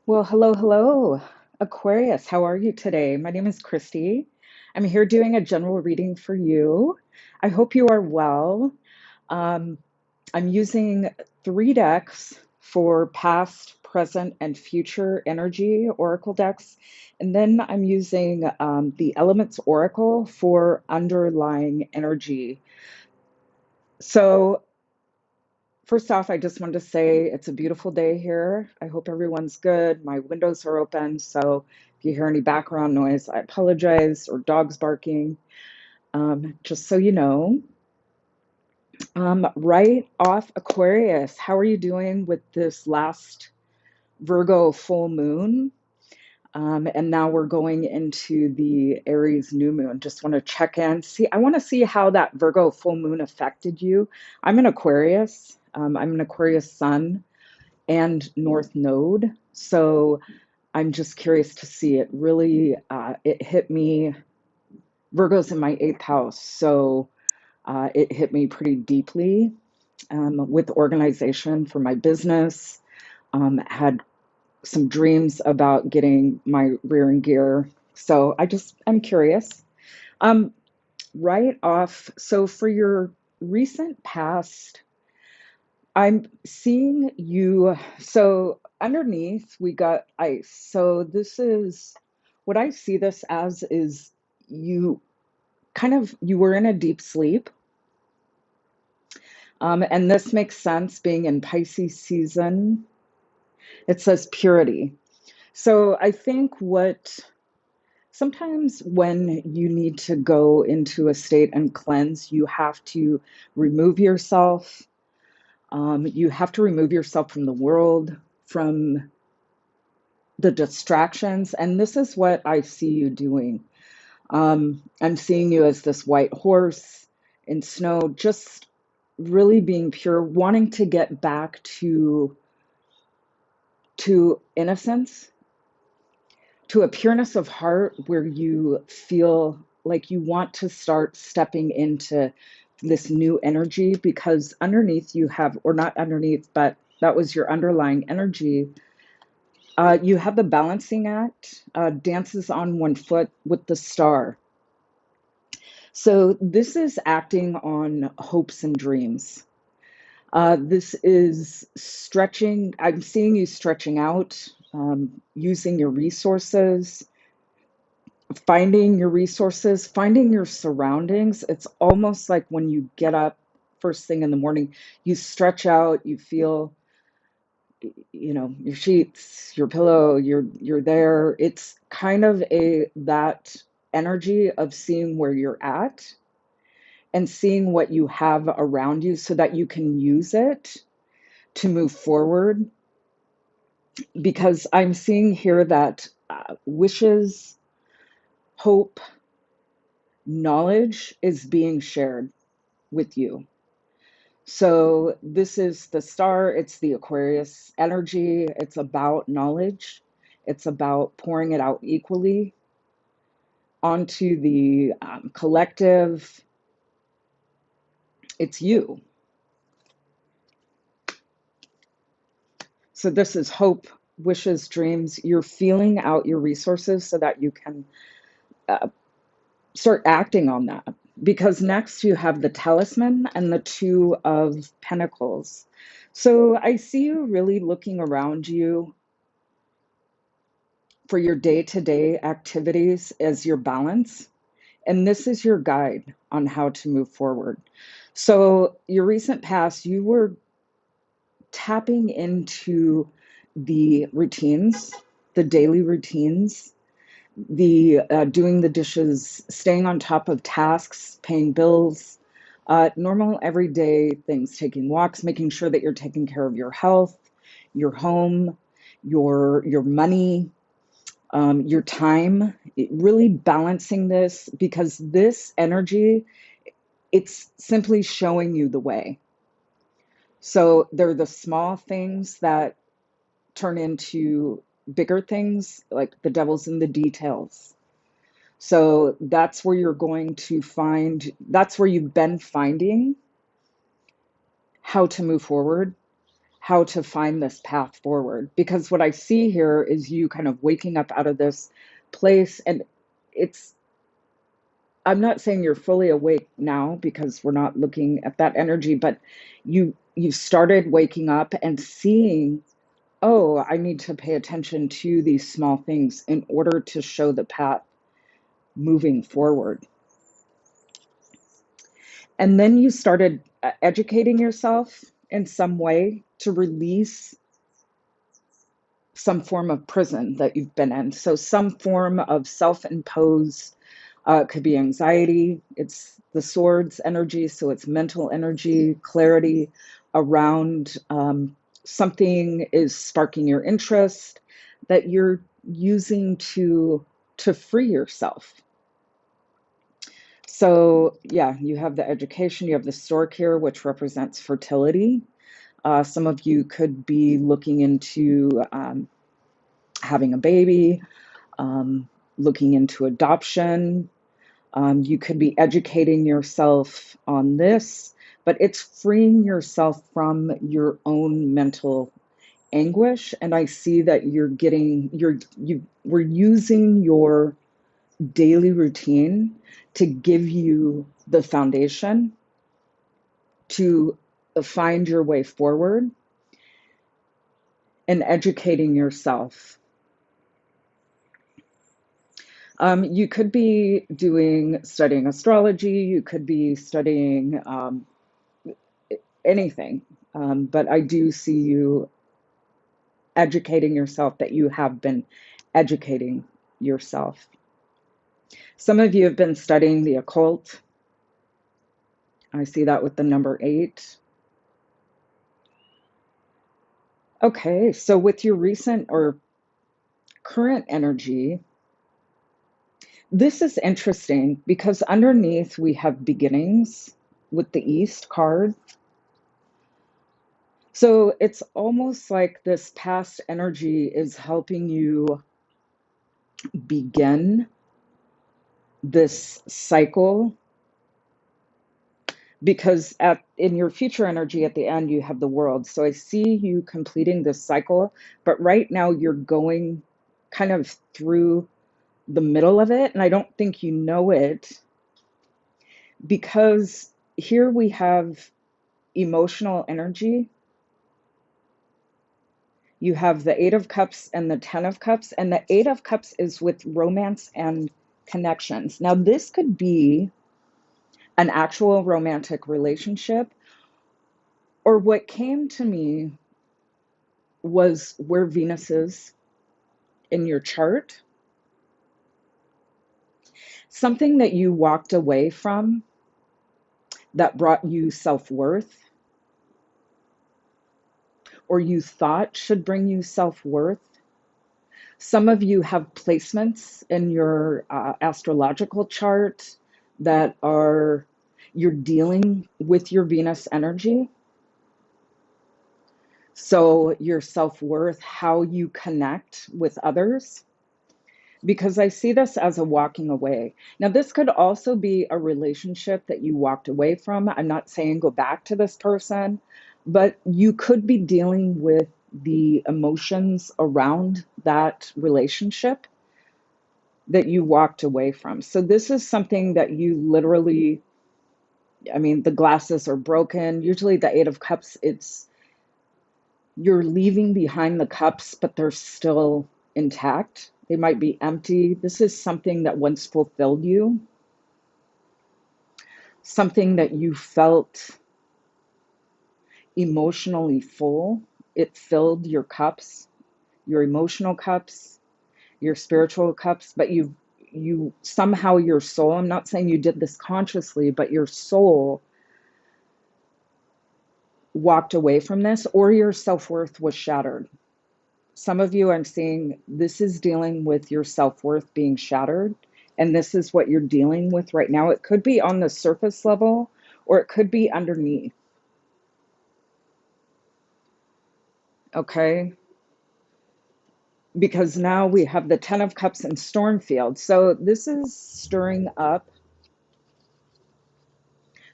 Well, hello, hello, Aquarius. How are you today? My name is Christy. I'm here doing a general reading for you. I hope you are well. Um, I'm using three decks for past, present, and future energy oracle decks. And then I'm using the Elements Oracle for underlying energy. So, first off, I just wanted to say it's a beautiful day here. I hope everyone's good. My windows are open, so if you hear any background noise, I apologize, or dogs barking, just so you know. Right off, Aquarius, how are you doing with this last Virgo full moon? And now we're going into the Aries new moon. Just want to check in. I want to see how that Virgo full moon affected you. I'm an Aquarius. I'm an Aquarius sun and North Node. So I'm just curious to see it really, it hit me. Virgo's in my eighth house. So it hit me pretty deeply with organization for my business. Had some dreams about getting my rear in gear. So I'm curious. Um, right off, so for your recent past, I'm seeing you. So underneath, we got ice. So this is what I see this as is you you were in a deep sleep. And this makes sense being in Pisces season. It says purity. So I think what sometimes when you need to go into a state and cleanse, you have to remove yourself. You have to remove yourself from the world, from the distractions. And this is what I see you doing. I'm seeing you as this white horse in snow, just really being pure, wanting to get back to innocence, to a pureness of heart where you feel like you want to start stepping into this new energy because underneath you have, or not underneath, but that was your underlying energy. You have the balancing act, dances on one foot with the star. So this is acting on hopes and dreams. This is stretching. I'm seeing you stretching out, using your resources, finding your surroundings. It's almost like when you get up first thing in the morning, you stretch out, you feel, your sheets, your pillow, you're there. It's kind of a that energy of seeing where you're at and seeing what you have around you so that you can use it to move forward. Because I'm seeing here that wishes, hope, knowledge is being shared with you. So this is the star, it's the Aquarius energy, it's about knowledge, it's about pouring it out equally onto the collective. It's you. So this is hope, wishes, dreams. You're feeling out your resources so that you can uh, start acting on that. Because next you have the talisman and the two of pentacles. So I see you really looking around you for your day-to-day activities as your balance. And this is your guide on how to move forward. So your recent past, you were tapping into the routines, the daily routines, the doing the dishes, staying on top of tasks, paying bills, normal everyday things, taking walks, making sure that you're taking care of your health, your home, your money, your time, really balancing this because this energy, it's simply showing you the way. So they're the small things that turn into bigger things, like the devil's in the details. So that's where you're going to find, that's where you've been finding how to move forward, how to find this path forward. Because what I see here is you kind of waking up out of this place, and it's, I'm not saying you're fully awake now because we're not looking at that energy, but you started waking up and seeing, oh, I need to pay attention to these small things in order to show the path moving forward. And then you started educating yourself in some way to release some form of prison that you've been in. So some form of self-imposed, could be anxiety. It's the swords energy, so it's mental energy, clarity around something is sparking your interest that you're using to free yourself. So yeah, you have the education, you have the stork here, which represents fertility. Some of you could be looking into having a baby, looking into adoption. You could be educating yourself on this, but it's freeing yourself from your own mental anguish. And I see that we're using your daily routine to give you the foundation to find your way forward and educating yourself. You could be studying astrology, you could be studying anything, but I do see you educating yourself, that you have been educating yourself. Some of you have been studying the occult. I see that with the number 8. Okay, so with your recent or current energy, this is interesting because underneath we have beginnings with the East card. So it's almost like this past energy is helping you begin this cycle, because in your future energy at the end you have the world. So I see you completing this cycle, but right now you're going kind of through the middle of it, and I don't think you know it, because here we have emotional energy. You have the 8 of Cups and the 10 of Cups, and the 8 of Cups is with romance and connections. Now this could be an actual romantic relationship, or what came to me was where Venus is in your chart. Something that you walked away from that brought you self-worth, or you thought should bring you self-worth. Some of you have placements in your astrological chart that you're dealing with your Venus energy. So your self-worth, how you connect with others, because I see this as a walking away. Now, this could also be a relationship that you walked away from. I'm not saying go back to this person, but you could be dealing with the emotions around that relationship that you walked away from. So this is something that you literally, I mean, the glasses are broken. Usually the 8 of Cups, you're leaving behind the cups, but they're still intact. They might be empty. This is something that once fulfilled you, something that you felt emotionally full. It filled your cups, your emotional cups, your spiritual cups, but you somehow, your soul, I'm not saying you did this consciously, but your soul walked away from this, or your self-worth was shattered. Some of you, I'm seeing this is dealing with your self-worth being shattered, and this is what you're dealing with right now. It could be on the surface level, or it could be underneath. Okay? Because now we have the 10 of Cups and Stormfield. So this is stirring up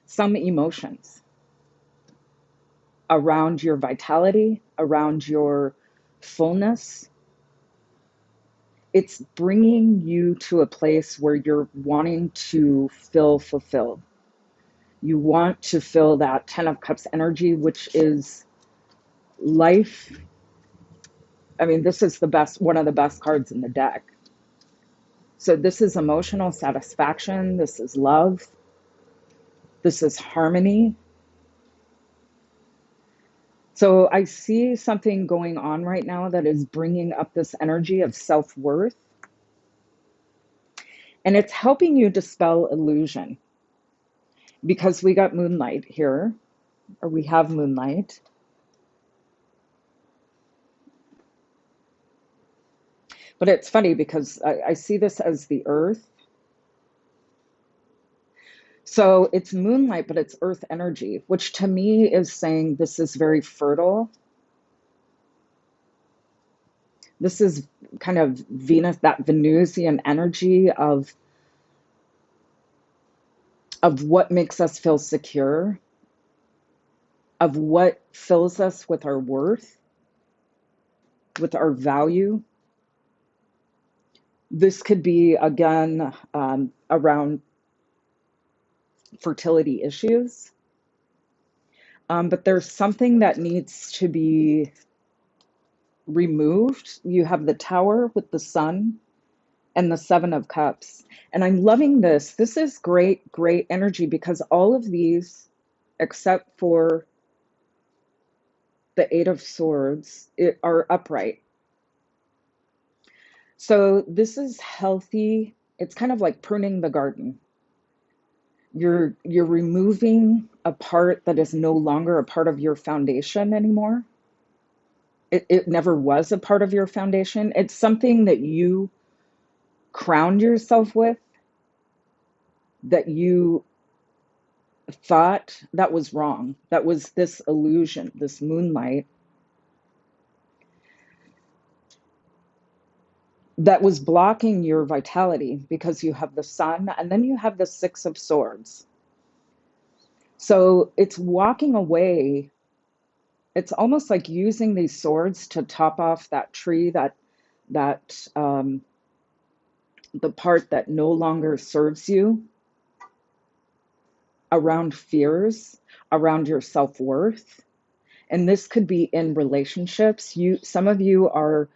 some emotions around your vitality, around your fullness. It's bringing you to a place where you're wanting to feel fulfilled. You want to feel that 10 of Cups energy, which is life. I mean, this is the best, one of the best cards in the deck. So this is emotional satisfaction. This is love. This is harmony. So I see something going on right now that is bringing up this energy of self-worth, and it's helping you dispel illusion because we got moonlight here, or we have moonlight. But it's funny because I see this as the earth. So it's moonlight, but it's earth energy, which to me is saying this is very fertile. This is kind of Venus, that Venusian energy of what makes us feel secure, of what fills us with our worth, with our value. This could be, again, around fertility issues. But there's something that needs to be removed. You have the Tower with the Sun and the Seven of Cups. And I'm loving this. This is great, great energy because all of these, except for the Eight of Swords, are upright. So this is healthy. It's kind of like pruning the garden. You're removing a part that is no longer a part of your foundation anymore. It never was a part of your foundation. It's something that you crowned yourself with, that you thought that was wrong. That was this illusion, this moonlight that was blocking your vitality because you have the Sun and then you have the Six of Swords. So it's walking away. It's almost like using these swords to top off that tree, that the part that no longer serves you, around fears, around your self-worth. And this could be in relationships. Some of you are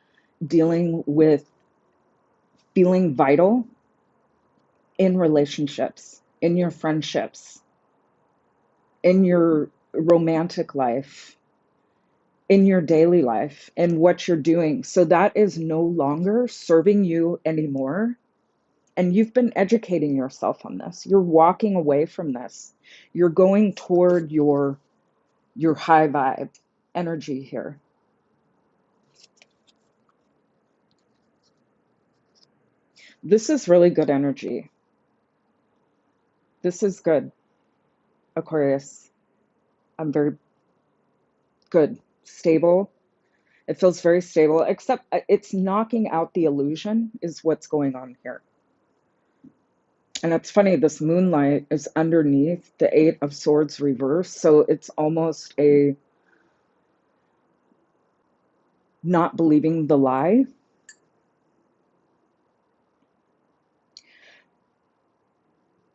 dealing with feeling vital in relationships, in your friendships, in your romantic life, in your daily life, and what you're doing. So that is no longer serving you anymore. And you've been educating yourself on this. You're walking away from this. You're going toward your high vibe energy here. This is really good energy. This is good, Aquarius. I'm very good, stable. It feels very stable, except it's knocking out the illusion is what's going on here. And it's funny, this moonlight is underneath the Eight of Swords reverse, so it's almost a not believing the lie.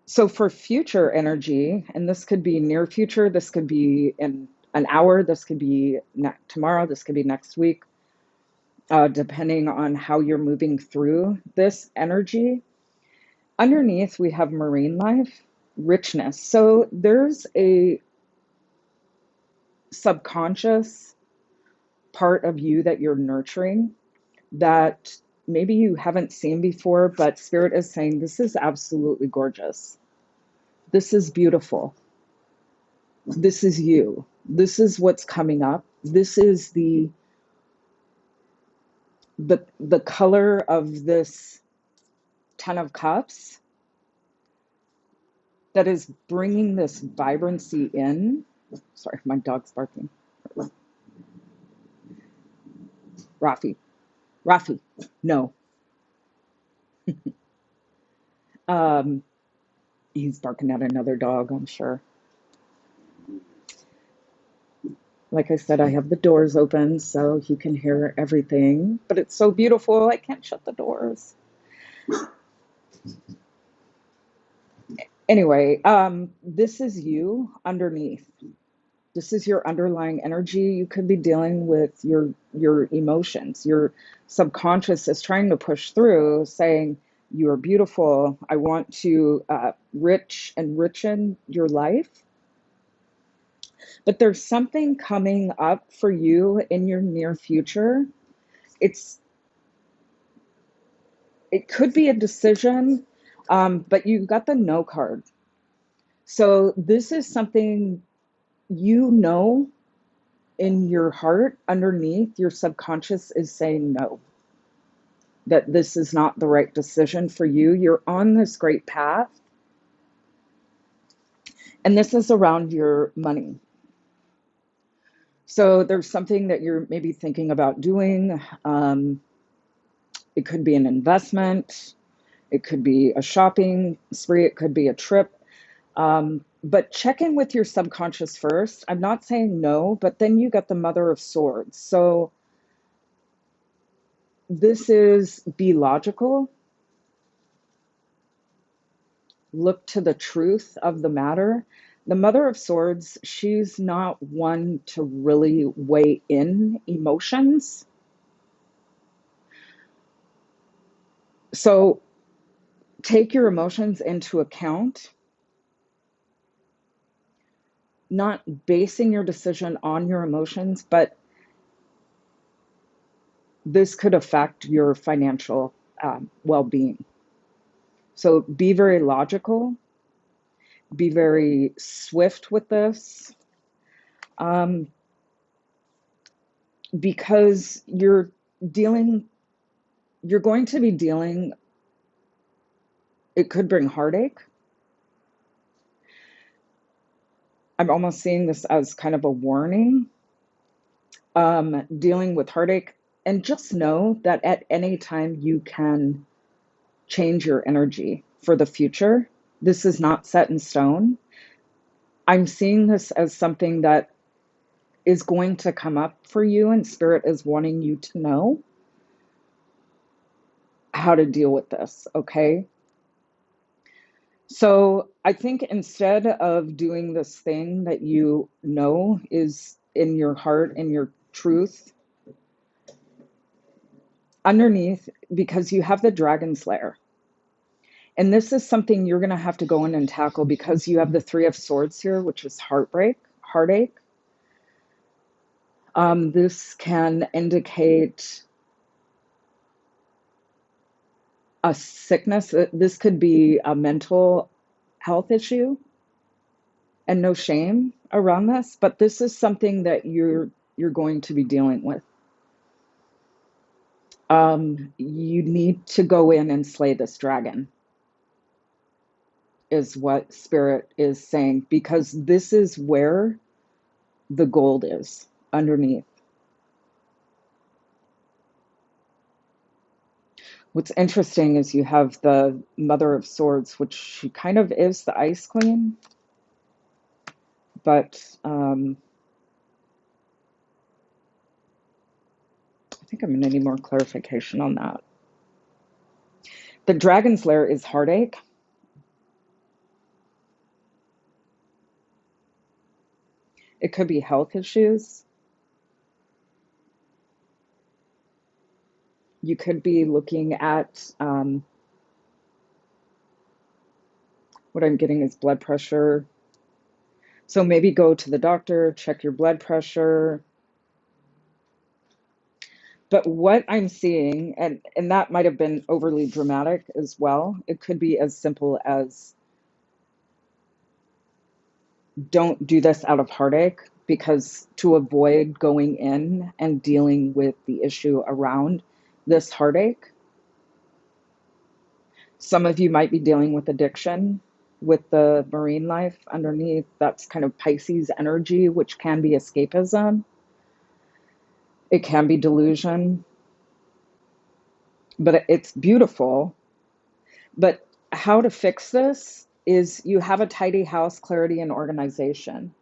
So for future energy, and this could be near future, this could be in an hour, this could be tomorrow, this could be next week, depending on how you're moving through this energy. Underneath, we have marine life, richness. So there's a subconscious part of you that you're nurturing that maybe you haven't seen before, but Spirit is saying, this is absolutely gorgeous. This is beautiful. This is you. This is what's coming up. This is the color of this Ten of Cups that is bringing this vibrancy in. Sorry, my dog's barking. Rafi, Rafi, no. Um, he's barking at another dog, I'm sure. Like I said, I have the doors open so you can hear everything, but it's so beautiful, I can't shut the doors. Anyway, this is you underneath. This is your underlying energy. You could be dealing with your emotions. Your subconscious is trying to push through, saying, "You are beautiful. I want to enrichen your life." But there's something coming up for you in your near future. It's it could be a decision, but you've got the no card. So this is something you know in your heart, underneath, your subconscious is saying no, that this is not the right decision for you. You're on this great path, and this is around your money. So there's something that you're maybe thinking about doing. It could be an investment, it could be a shopping spree, it could be a trip. But check in with your subconscious first. I'm not saying no, but then you got the Mother of Swords. So this is be logical, look to the truth of the matter. The Mother of Swords, she's not one to really weigh in emotions. So take your emotions into account, not basing your decision on your emotions, but this could affect your financial well being. So be very logical, be very swift with this, um, because dealing, you're going to be dealing, it could bring heartache. I'm almost seeing this as kind of a warning, dealing with heartache. And just know that at any time you can change your energy for the future. This is not set in stone. I'm seeing this as something that is going to come up for you, and Spirit is wanting you to know how to deal with this, okay? So I think instead of doing this thing that you know is in your heart and your truth, underneath, because you have the dragon slayer. And this is something you're going to have to go in and tackle because you have the Three of Swords here, which is heartache. This can indicate a sickness. This could be a mental health issue, and no shame around this, but this is something that you're going to be dealing with. You need to go in and slay this dragon, is what Spirit is saying, because this is where the gold is underneath. What's interesting is you have the Mother of Swords, which she kind of is the Ice Queen, but I think I'm going to need more clarification on that. The Dragon's Lair is heartache. It could be health issues. You could be looking at what I'm getting is blood pressure. So maybe go to the doctor, check your blood pressure. But what I'm seeing, and that might have been overly dramatic as well, it could be as simple as don't do this out of heartache, because to avoid going in and dealing with the issue around this heartache. Some of you might be dealing with addiction with the marine life underneath. That's kind of Pisces energy, which can be escapism. It can be delusion, but it's beautiful. But how to fix this is you have a tidy house, clarity, and organization.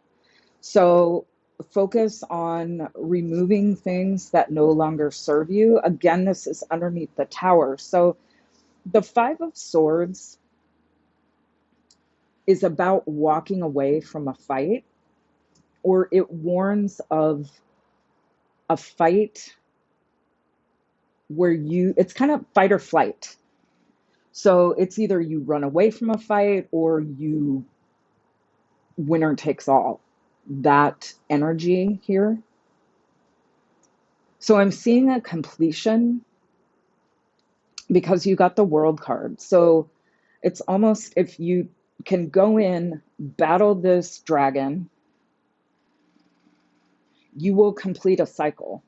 So focus on removing things that no longer serve you. Again, this is underneath the tower. So the Five of Swords is about walking away from a fight, or it warns of a fight where it's kind of fight or flight. So it's either you run away from a fight or you winner takes all. That energy here. So I'm seeing a completion because you got the World card. So it's almost if you can go in, battle this dragon, you will complete a cycle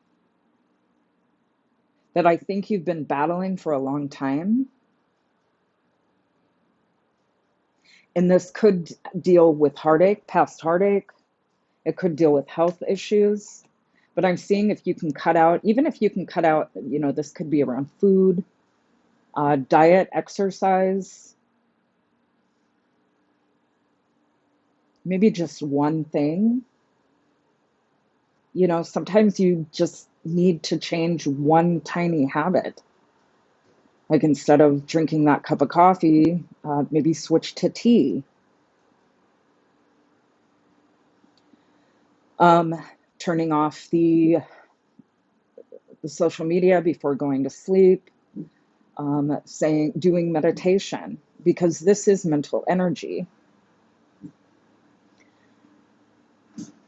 that I think you've been battling for a long time. And this could deal with heartache, past heartache. It could deal with health issues. But I'm seeing if you can cut out, even if you can cut out, this could be around food, diet, exercise, maybe just one thing. Sometimes you just need to change one tiny habit. Like instead of drinking that cup of coffee, maybe switch to tea. Turning off the social media before going to sleep, doing meditation, because this is mental energy.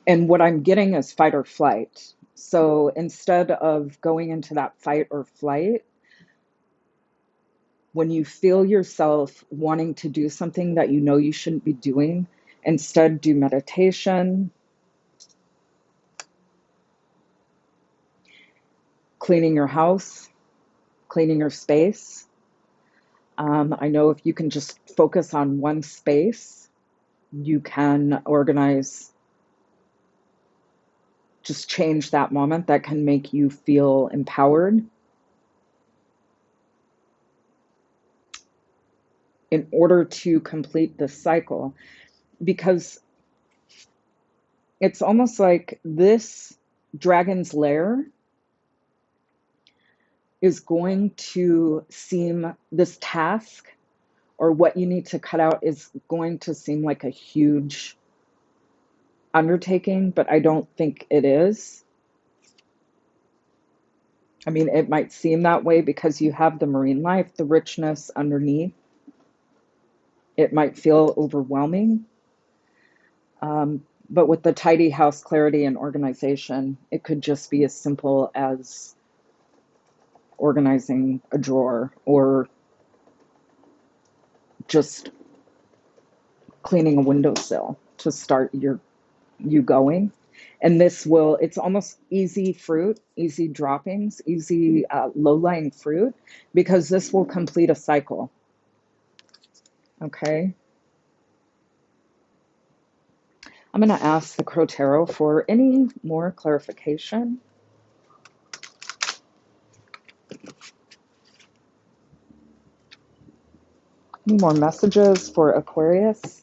And what I'm getting is fight or flight. So instead of going into that fight or flight, when you feel yourself wanting to do something that you know you shouldn't be doing, instead do meditation, cleaning your house, cleaning your space. I know if you can just focus on one space, you can organize, just change that moment. That can make you feel empowered in order to complete this cycle. Because it's almost like this dragon's lair is going to seem, this task or what you need to cut out is going to seem like a huge undertaking, but I don't think it is. I mean, it might seem that way because you have the marine life, the richness underneath. It might feel overwhelming. But with the tidy house, clarity, and organization, it could just be as simple as organizing a drawer or just cleaning a windowsill to start you going. And it's almost easy fruit, easy droppings, easy low-lying fruit, because this will complete a cycle. Okay. I'm going to ask the Crow Tarot for any more clarification. Any more messages for Aquarius?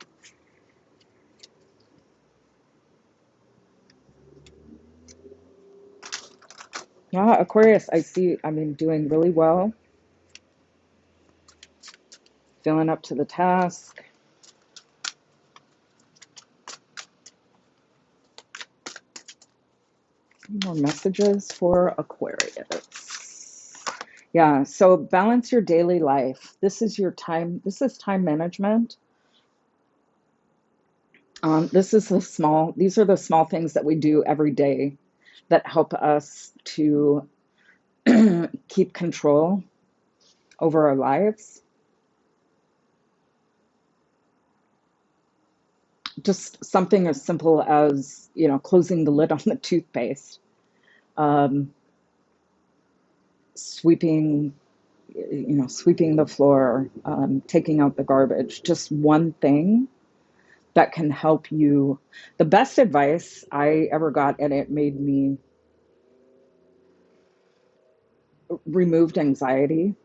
Yeah, Aquarius, doing really well. Feeling up to the task. Any more messages for Aquarius? Yeah, so balance your daily life. This is your time. This is time management. These are the small things that we do every day that help us to keep control over our lives. Just something as simple as, closing the lid on the toothpaste, sweeping the floor, taking out the garbage, just one thing that can help you. The best advice I ever got, and it made me removed anxiety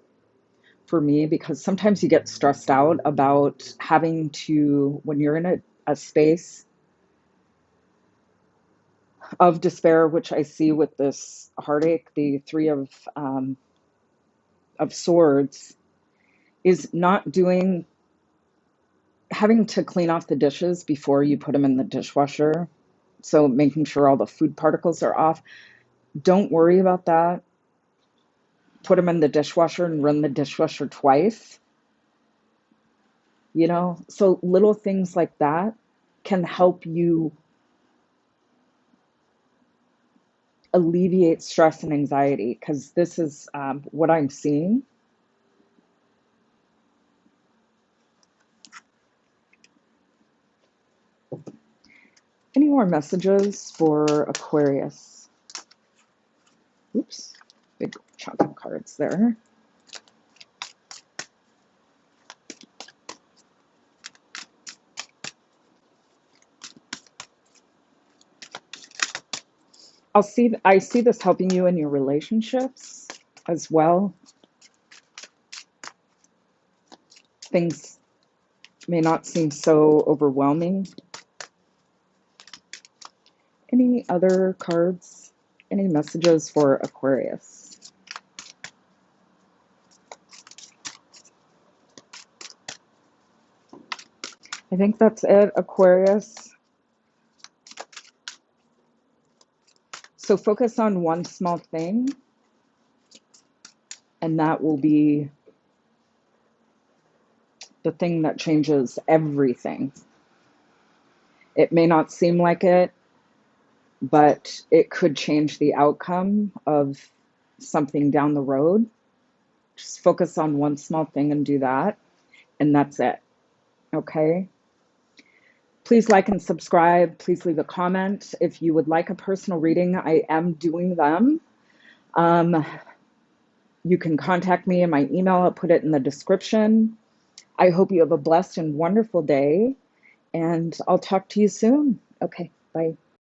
for me, because sometimes you get stressed out about having to, when you're in a space of despair, which I see with this heartache, the Three of Swords, is not doing, having to clean off the dishes before you put them in the dishwasher. So making sure all the food particles are off. Don't worry about that. Put them in the dishwasher and run the dishwasher twice, you know? So little things like that can help you alleviate stress and anxiety, because this is what I'm seeing. Any more messages for Aquarius? Oops, big chunk of cards there. I see this helping you in your relationships as well. Things may not seem so overwhelming. Any other cards? Any messages for Aquarius? I think that's it, Aquarius. So focus on one small thing, and that will be the thing that changes everything. It may not seem like it, but it could change the outcome of something down the road. Just focus on one small thing and do that, and that's it. Okay? Please like and subscribe. Please leave a comment. If you would like a personal reading, I am doing them. You can contact me in my email. I'll put it in the description. I hope you have a blessed and wonderful day, and I'll talk to you soon. Okay, bye.